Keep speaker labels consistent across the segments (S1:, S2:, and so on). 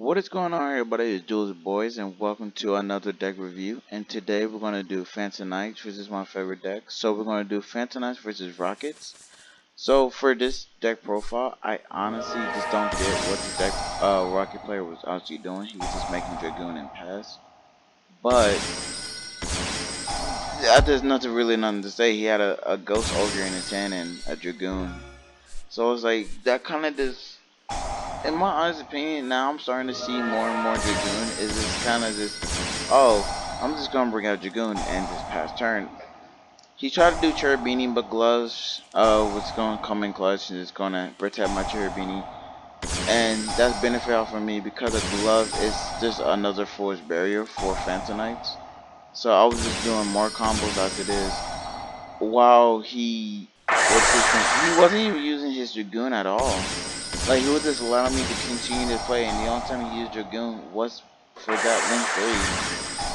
S1: What is going on, everybody? It's Duelist-Boyz, and welcome to another deck review. And today we're going to do Phantom Knights, which is my favorite deck. So we're going to do Phantom Knights versus Rockets. So for this deck profile, I honestly just don't get what the deck Rocket player was actually doing. He was just making Dragoon and pass. But there's nothing to say. He had a Ghost Ogre in his hand and a Dragoon. So it's like that kind of just, in my honest opinion, now I'm starting to see more and more Dragoon is just kind of just, oh, I'm just gonna bring out Dragoon and just pass turn. He tried to do Cherubini, but Gloves was gonna come in clutch and it's gonna protect my Cherubini, and that's beneficial for me because a Glove is just another force barrier for Phantom Knights. So I was just doing more combos as it is, while he wasn't even using his Dragoon at all. Like, he was just allowing me to continue to play, and the only time he used Dragoon was for that link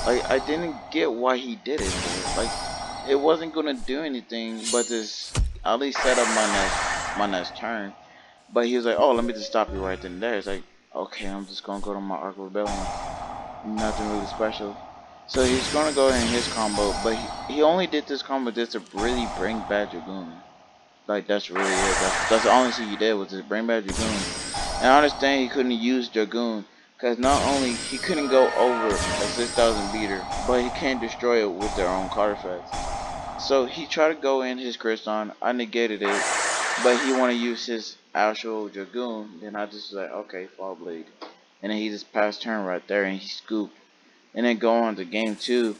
S1: 3. Like, I didn't get why he did it for. Like, it wasn't gonna do anything but just at least set up my next turn. But he was like, oh, let me just stop you right then and there. It's like, okay, I'm just gonna go to my Arc of Rebellion. Nothing really special. So he's gonna go in his combo, but he only did this combo just to really bring back Dragoon. Like, that's really it. That's the only thing he did was just bring back Dragoon. And I understand he couldn't use Dragoon, because not only he couldn't go over a 6,000 beater, but he can't destroy it with their own card effects. So he tried to go in his Kriston, I negated it, but he want to use his actual Dragoon. Then I just was like, okay, Fall Blade. And then he just passed turn right there and he scooped. And then go on to game 2,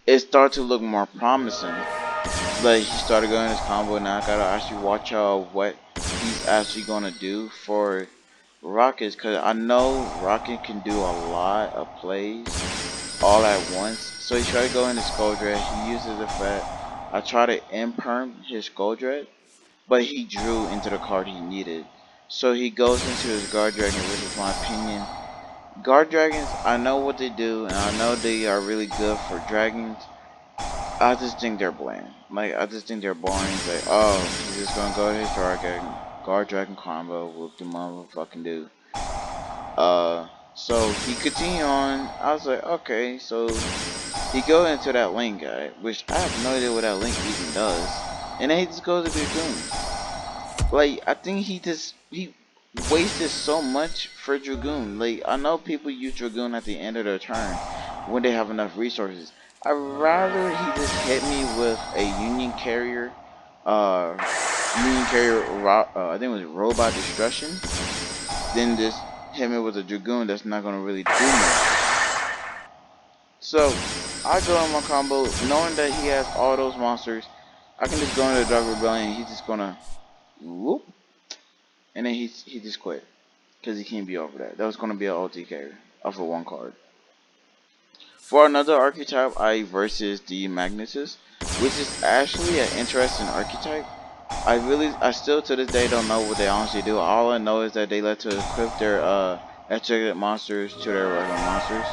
S1: it started to look more promising. Like, he started going his combo. Now I gotta actually watch out what he's actually gonna do for Rockets, because I know Rocket can do a lot of plays all at once. So he tried to go into Scoldred. He uses the effect. I try to imperm his Scoldred, but he drew into the card he needed. So he goes into his Guard Dragon, which is my opinion. Guard Dragons, I know what they do, and I know they are really good for dragons. I just think they're bland. Like, I just think they're boring. It's like, oh, he's just gonna go to his guard dragon combo with the motherfucking dude. So he continued on. I was like, okay, so he go into that link guy, which I have no idea what that link even does, and then he just goes to Dragoon. Like, I think he wasted so much for Dragoon. Like, I know people use Dragoon at the end of their turn when they have enough resources. I'd rather he just hit me with a Union Carrier, uh, I think it was Robot Destruction, than just hit me with a Dragoon that's not gonna really do much. So I go in my combo knowing that he has all those monsters. I can just go into the Dark Rebellion. He's just gonna whoop, and then he just quit because he can't be over that. That was gonna be an OT carrier off of one card. For another archetype, I versus the Magnetus, which is actually an interesting archetype. I still to this day don't know what they honestly do. All I know is that they like to equip their extra monsters to their regular monsters,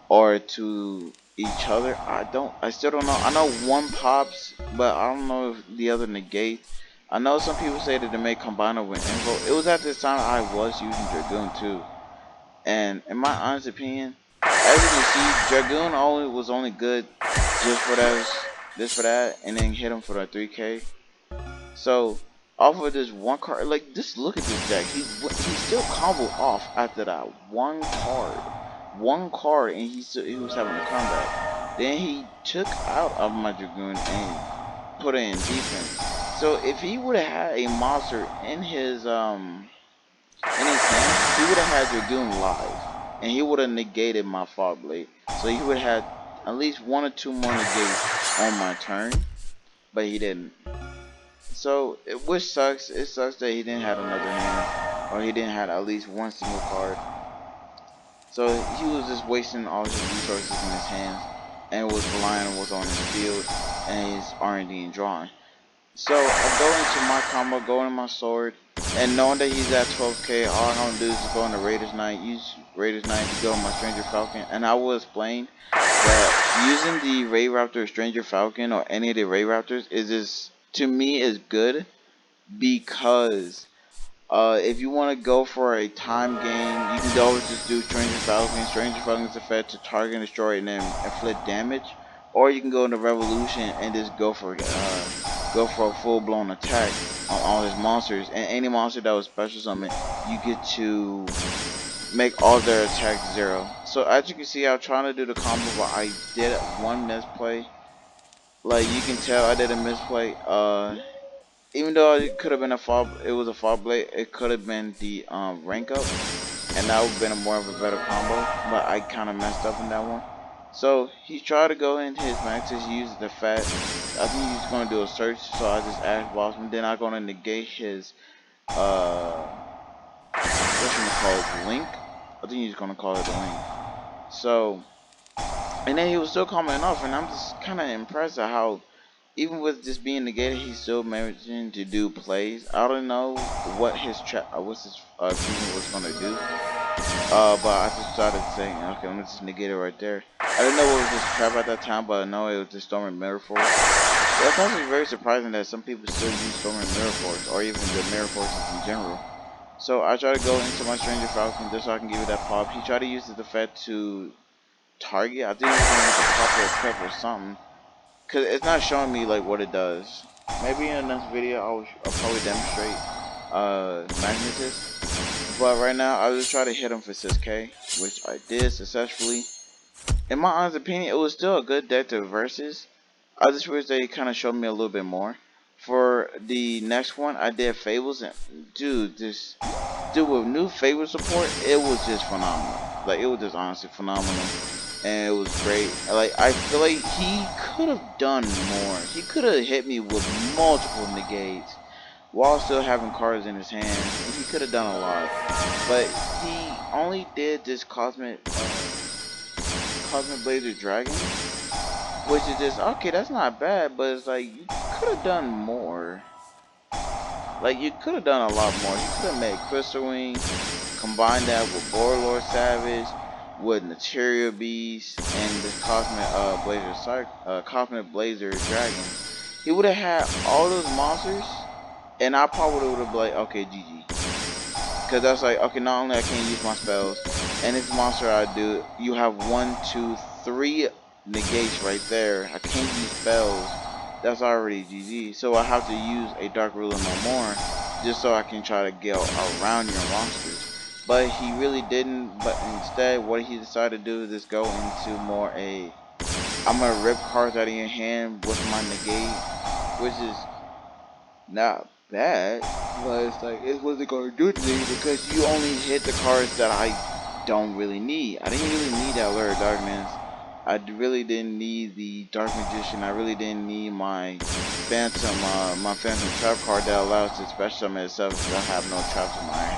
S1: or to each other. I still don't know. I know one pops, but I don't know if the other negates. I know some people say that they may combine it with Invo. It was at this time I was using Dragoon too. And in my honest opinion, as you can see, Dragoon was only good just for that, and then hit him for the 3K. So off of this one card, like, just look at this deck. He still comboed off after that one card, and he was having a comeback. Then he took out of my Dragoon and put it in defense. So if he would have had a monster in his hand, he would have had Dragoon live, and he would have negated my Fog Blade. So he would have had at least one or two more negates on my turn, but he didn't. So, which sucks. It sucks that he didn't have another hand, or he didn't have at least one single card. So he was just wasting all his resources in his hands, and was relying on what's on his field and his R&D and drawing. So I go into my combo, go into my sword, and knowing that he's at 12k, all I'm gonna do is just go into Raiders Knight, use Raiders Knight to go on my Stranger Falcon. And I will explain that using the Ray Raptor Stranger Falcon or any of the Ray Raptors is just, to me, is good, because If you want to go for a time game, you can always just do Stranger Falcon. Stranger Falcon is effect to target and destroy and then inflict damage, or you can go into Revolution and just go for a full blown attack on all his monsters. And any monster that was special summon, you get to make all their attacks 0. So as you can see, I'm trying to do the combo, but I did one misplay. Like you can tell, I did a misplay. Even though it could have been it was a fall blade. It could have been the rank up, and that would have been a more of a better combo. But I kind of messed up in that one. So he tried to go in his maxes, he used the fat. I think he was gonna do a search, so I just ash boss him. Then I'm gonna negate his what's gonna call it, link. I think he's gonna call it a link. So and then he was still coming off, and I'm just kind of impressed at how even with this being negated, he's still managing to do plays. I don't know what his what's his fusion was gonna do. But I just started saying, okay, let me just negate it right there. I didn't know what was this trap at that time, but I know it was the Storm and Mirror Force. That's actually very surprising that some people still use Storm and Mirror Force, or even the Mirror Forces in general. So I try to go into my Stranger Falcon just so I can give it that pop. He tried to use the effect to target. I think he was going to pop or equip or something. Cause it's not showing me like what it does. Maybe in the next video I'll probably demonstrate Magnetism. But right now I'll just try to hit him for 6k, which I did successfully. In my honest opinion, it was still a good deck to versus. I just wish they kind of showed me a little bit more. For the next one, I did Fables, and dude with new Fable support, it was just phenomenal. Like it was just honestly phenomenal, and it was great. Like I feel like he could have done more. He could have hit me with multiple negates while still having cards in his hand. He could have done a lot, but he only did this Cosmic Blazer Dragon, which is just okay. That's not bad, but it's like you could have done more. Like you could have done a lot more. You could have made Crystal Wing, combine that with Borlord Savage, with Materia Beast, and this Cosmic Blazer Dragon. He would have had all those monsters, and I probably would have been like, okay, GG. Because that's like, okay, not only I can't use my spells, and this monster I do, you have 1, 2, 3 negates right there. I can't use spells. That's already GG. So I have to use a Dark Ruler no more, just so I can try to get around your monsters. But he really didn't. But instead, what he decided to do is just go into more I'm gonna rip cards out of your hand with my negate, which is not bad, but it's like, it wasn't going to do anything because you only hit the cards that I don't really need. I didn't really need that Lure of Darkness. I really didn't need the Dark Magician. I really didn't need my Phantom Trap card that allows to special summon itself because I have no traps in my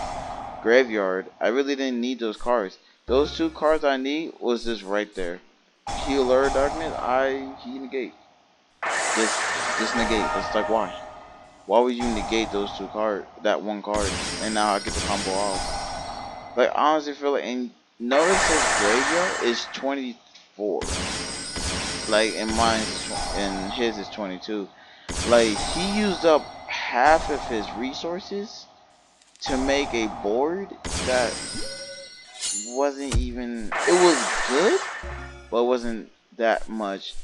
S1: graveyard. I really didn't need those cards. Those 2 cards I need was just right there. Heal Lure of Darkness, he negate. Just negate. It's like, why? Why would you negate those 2 cards, that 1 card, and now I get the combo off? Like, I honestly feel like, and notice his graveyard is 24. Like, and and his is 22. Like, he used up half of his resources to make a board that wasn't even, it was good, but it wasn't that much.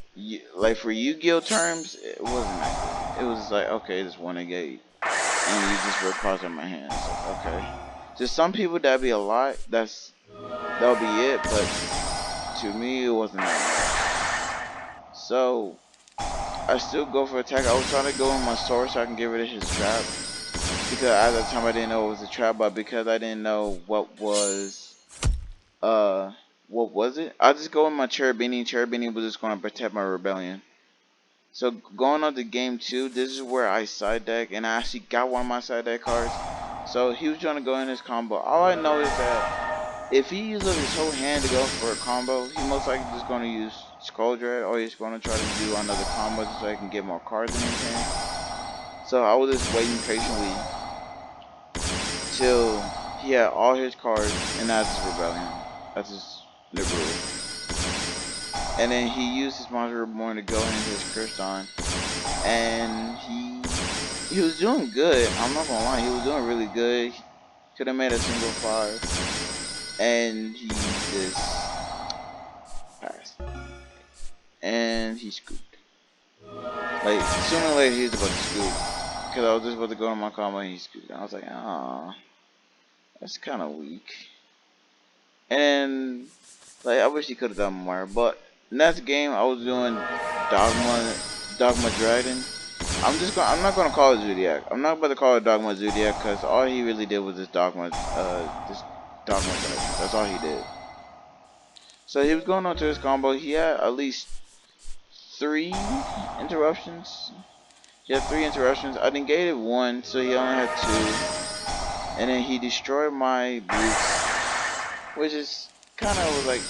S1: Like, for Yu-Gi-Oh terms, it wasn't that good. It was like, okay, just 1 negate. And you just rip cards in my hand. It's like, okay. To some people that'd be a lot. That'll be it. But to me, it wasn't that much. So I still go for attack. I was trying to go in my sword so I can get rid of his trap, because at that time I didn't know it was a trap. But because I didn't know what was it? I just go in my Cherubini. Cherubini was just gonna protect my rebellion. So going on to game 2, this is where I side deck, and I actually got one of my side deck cards. So he was trying to go in his combo. All I know is that if he uses his whole hand to go for a combo, he most likely just going to use Skull Dread, or he's going to try to do another combo just so he can get more cards in his hand. So I was just waiting patiently till he had all his cards, and that's his Rebellion. That's his Liberal. And then he used his Monster Reborn to go into his Kriston, and he he was doing good. I'm not gonna lie, he was doing really good. Could have made a single five, and he just passed, and he scooped. Like sooner or later, he was about to scoop. Cause I was just about to go to my combo, and he scooped. And I was like, ah, that's kind of weak. And like, I wish he could have done more. But next game, I was doing Dogma Dragon. I'm not gonna call it Zodiac. I'm not about to call it Dogma Zodiac because all he really did was this Dogma Dragon. That's all he did. So he was going on to his combo. He had at least 3 interruptions. He had 3 interruptions. I negated one, so he only had 2. And then he destroyed my boots, which is kind of was like,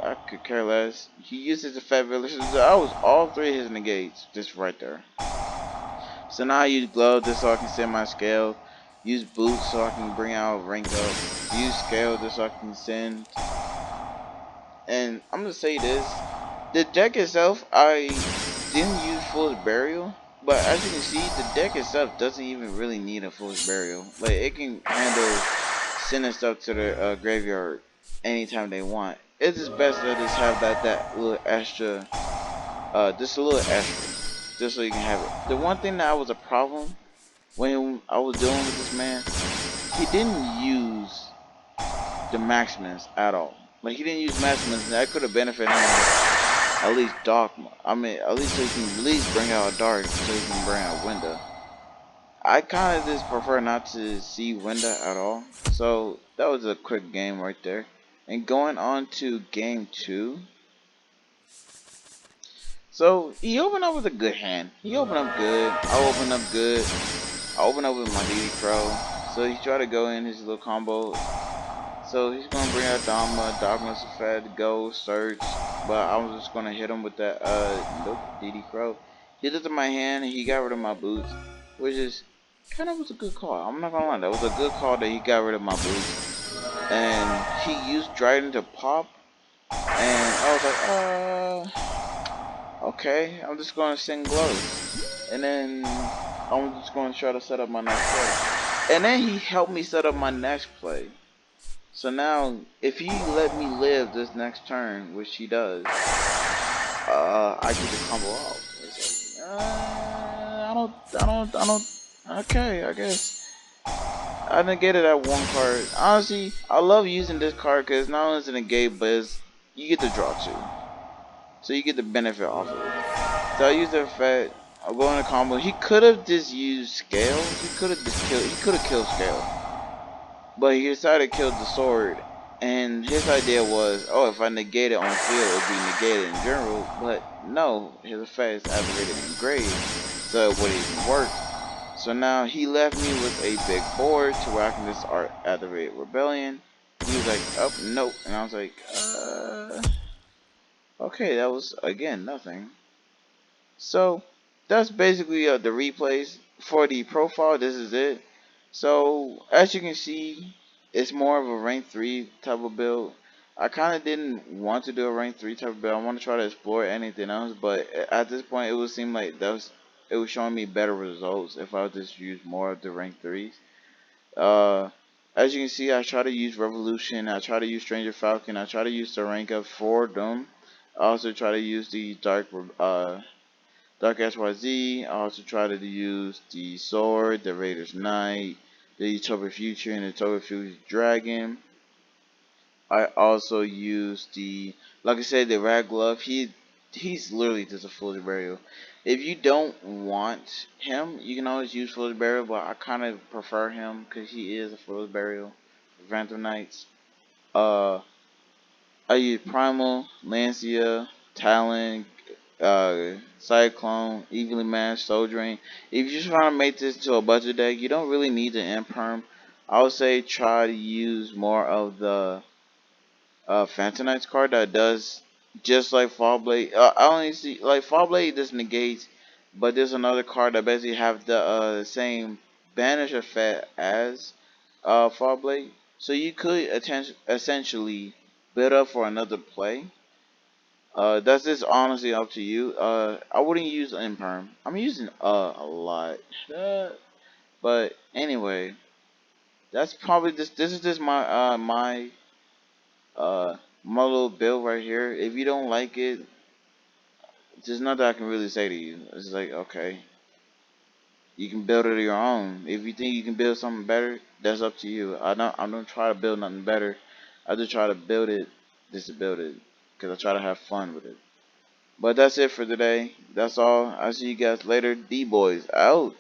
S1: I could care less. He uses the Fat Village. I was all 3 of his negates just right there. So now I use Glove just so I can send my scale. Use Boots so I can bring out rank up. Use Scale just so I can send. And I'm gonna say this. The deck itself, I didn't use Fool's Burial. But as you can see, the deck itself doesn't even really need a Fool's Burial. Like, it can handle sending stuff to the graveyard anytime they want. It's just best to just have that little extra, just a little extra, just so you can have it. The one thing that was a problem when I was dealing with this man, he didn't use the Maximus at all. Like, he didn't use Maximus, and that could have benefited him with at least Dogma. I mean, at least so he can at least bring out Dark, so he can bring out Window. I kind of just prefer not to see Window at all. So that was a quick game right there. And going on to game 2. So he opened up with a good hand. He opened up good. I opened up good. I opened up with my DD Crow. So he tried to go in his little combo. So he's gonna bring out Dogma's a Fed, go, search. But I was just gonna hit him with that nope, DD Crow. He looked at my hand and he got rid of my boots. Which is kind of was a good call. I'm not gonna lie, that was a good call that he got rid of my boots. And he used Dryden to pop. And I was like, okay, I'm just gonna send gloves. And then I'm just gonna try to set up my next play. And then he helped me set up my next play. So now, if he let me live this next turn, which he does, I get the combo off. It's like, I don't. Okay, I guess. I negated that one card. Honestly, I love using this card because not only is it a negate, but it's, you get to draw 2. So you get the benefit off of it. So I used the effect. I go in a combo. He could have just used Scale. He could have just killed. He could have killed Scale. But he decided to kill the sword. And his idea was, oh, if I negate it on field, it would be negated in general. But no, his effect is activated in grave. So it wouldn't even work. So now he left me with a big board to where I can just activate Rebellion. He was like, oh, nope. And I was like, okay, that was, again, nothing. So that's basically the replays. For the profile, this is it. So as you can see, it's more of a rank 3 type of build. I kind of didn't want to do a rank 3 type of build. I want to try to explore anything else, but at this point, it would seem like it was showing me better results if I would just use more of the rank 3s. As you can see, I try to use Revolution. I try to use Stranger Falcon. I try to use the rank up for them. I also try to use the Dark SYZ. I also try to use the Sword, the Raider's Knight, the Utopia Future, and the Utopia Future Dragon. I also use like I said, the Rag Glove. He's literally just a Foolish Burial. If you don't want him, you can always use Foolish Burial, but I kind of prefer him because he is a Foolish Burial for Phantom Knights. I use Primal, Lancia, Talon, Cyclone, Evenly Matched, Soul Drain. If you're trying to make this to a budget deck, you don't really need the Imperm. I would say try to use more of the Phantom Knights card that does just like Fall Blade. I only see like Fall Blade just negates, but there's another card that basically have the same banish effect as Fall Blade. So you could essentially build up for another play. That's just honestly up to you. I wouldn't use imperm. I'm using a lot. Uh, but anyway, that's probably just this is just my little build right here. If you don't like it, there's nothing I can really say to you. It's like okay, you can build it on your own. If you think you can build something better, that's up to you. I don't try to build nothing better. I just try to build it just to build it because I try to have fun with it. But that's it for today. That's all. I'll see you guys later. D boys out.